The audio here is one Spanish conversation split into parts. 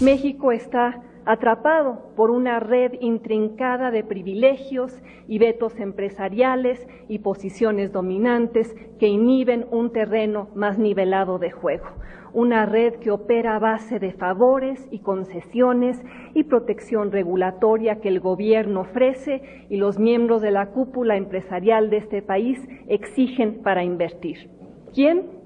México está atrapado por una red intrincada de privilegios y vetos empresariales y posiciones dominantes que inhiben un terreno más nivelado de juego. Una red que opera a base de favores y concesiones y protección regulatoria que el gobierno ofrece y los miembros de la cúpula empresarial de este país exigen para invertir. ¿Quién?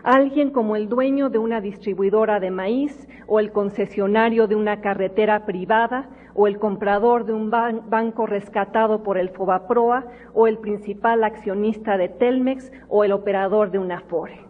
Alguien como el dueño de una distribuidora de maíz o el concesionario de una carretera privada o el comprador de un banco rescatado por el Fobaproa o el principal accionista de Telmex o el operador de una Afore.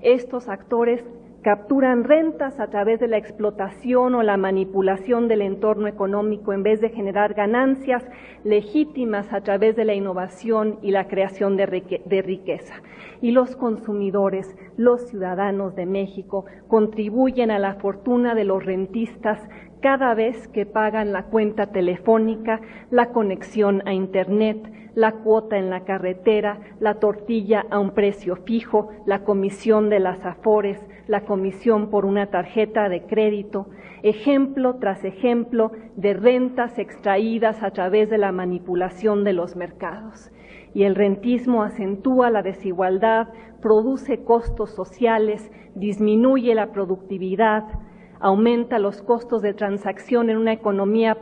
Estos actores capturan rentas a través de la explotación o la manipulación del entorno económico en vez de generar ganancias legítimas a través de la innovación y la creación de riqueza. Y los consumidores, los ciudadanos de México, contribuyen a la fortuna de los rentistas cada vez que pagan la cuenta telefónica, la conexión a Internet, la cuota en la carretera, la tortilla a un precio fijo, la comisión de las Afores, la comisión por una tarjeta de crédito, ejemplo tras ejemplo de rentas extraídas a través de la manipulación de los mercados. Y el rentismo acentúa la desigualdad, produce costos sociales, disminuye la productividad, aumenta los costos de transacción en una economía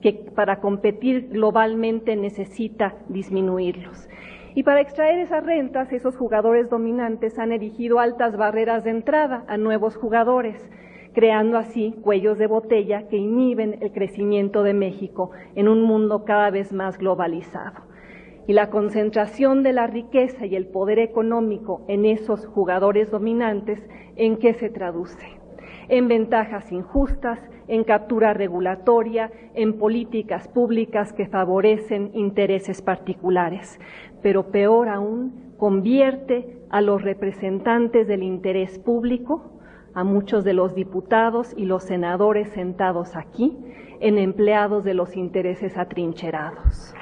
que para competir globalmente necesita disminuirlos. Y para extraer esas rentas, esos jugadores dominantes han erigido altas barreras de entrada a nuevos jugadores, creando así cuellos de botella que inhiben el crecimiento de México en un mundo cada vez más globalizado. Y la concentración de la riqueza y el poder económico en esos jugadores dominantes, ¿en qué se traduce? En ventajas injustas, en captura regulatoria, en políticas públicas que favorecen intereses particulares. Pero peor aún, convierte a los representantes del interés público, a muchos de los diputados y los senadores sentados aquí, en empleados de los intereses atrincherados.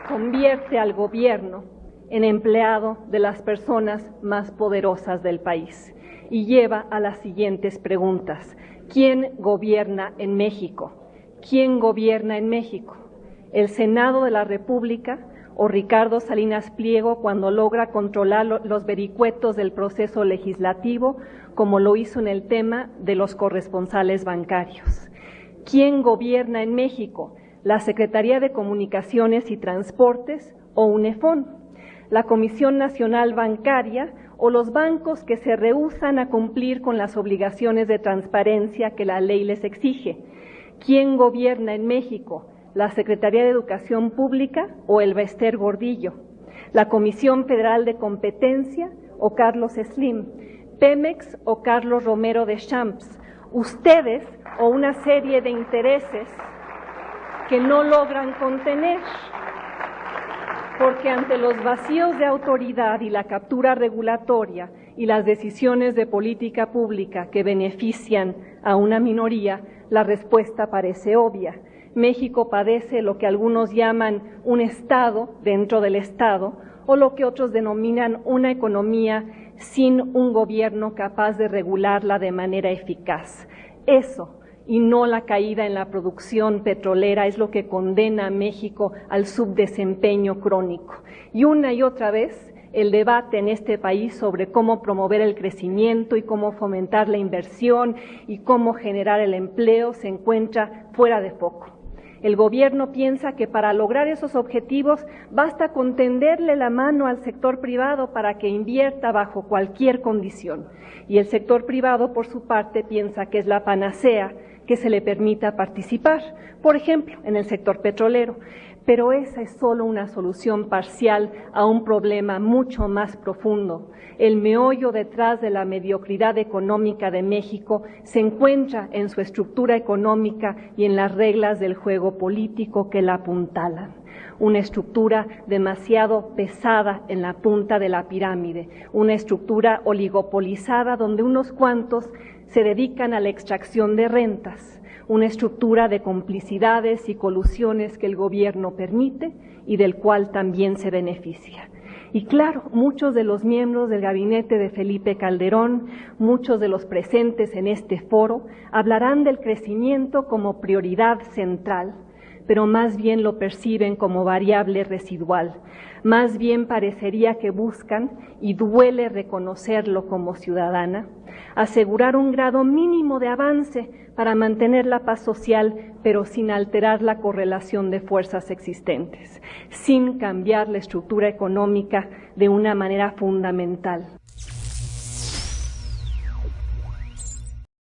Convierte al gobierno en empleado de las personas más poderosas del país y lleva a las siguientes preguntas. ¿Quién gobierna en México? ¿Quién gobierna en México? ¿El Senado de la República o Ricardo Salinas Pliego cuando logra controlar los vericuetos del proceso legislativo, como lo hizo en el tema de los corresponsales bancarios? ¿Quién gobierna en México? ¿La Secretaría de Comunicaciones y Transportes o UNEFON? ¿La Comisión Nacional Bancaria o los bancos que se rehúsan a cumplir con las obligaciones de transparencia que la ley les exige? ¿Quién gobierna en México? ¿La Secretaría de Educación Pública o el Bester Gordillo? ¿La Comisión Federal de Competencia o Carlos Slim? ¿Pemex o Carlos Romero de Champs? ¿Ustedes o una serie de intereses que no logran contener? Porque ante los vacíos de autoridad y la captura regulatoria y las decisiones de política pública que benefician a una minoría, la respuesta parece obvia. México padece lo que algunos llaman un Estado dentro del Estado o lo que otros denominan una economía sin un gobierno capaz de regularla de manera eficaz. Eso, y no la caída en la producción petrolera, es lo que condena a México al subdesempeño crónico. Y una y otra vez el debate en este país sobre cómo promover el crecimiento y cómo fomentar la inversión y cómo generar el empleo se encuentra fuera de foco. El gobierno piensa que para lograr esos objetivos basta con tenderle la mano al sector privado para que invierta bajo cualquier condición. Y el sector privado, por su parte, piensa que es la panacea que se le permita participar, por ejemplo, en el sector petrolero. Pero esa es solo una solución parcial a un problema mucho más profundo. El meollo detrás de la mediocridad económica de México se encuentra en su estructura económica y en las reglas del juego político que la apuntalan. Una estructura demasiado pesada en la punta de la pirámide, una estructura oligopolizada donde unos cuantos se dedican a la extracción de rentas, una estructura de complicidades y colusiones que el gobierno permite y del cual también se beneficia. Y claro, muchos de los miembros del gabinete de Felipe Calderón, muchos de los presentes en este foro, hablarán del crecimiento como prioridad central, pero más bien lo perciben como variable residual. Más bien parecería que buscan, y duele reconocerlo como ciudadana, asegurar un grado mínimo de avance para mantener la paz social, pero sin alterar la correlación de fuerzas existentes, sin cambiar la estructura económica de una manera fundamental.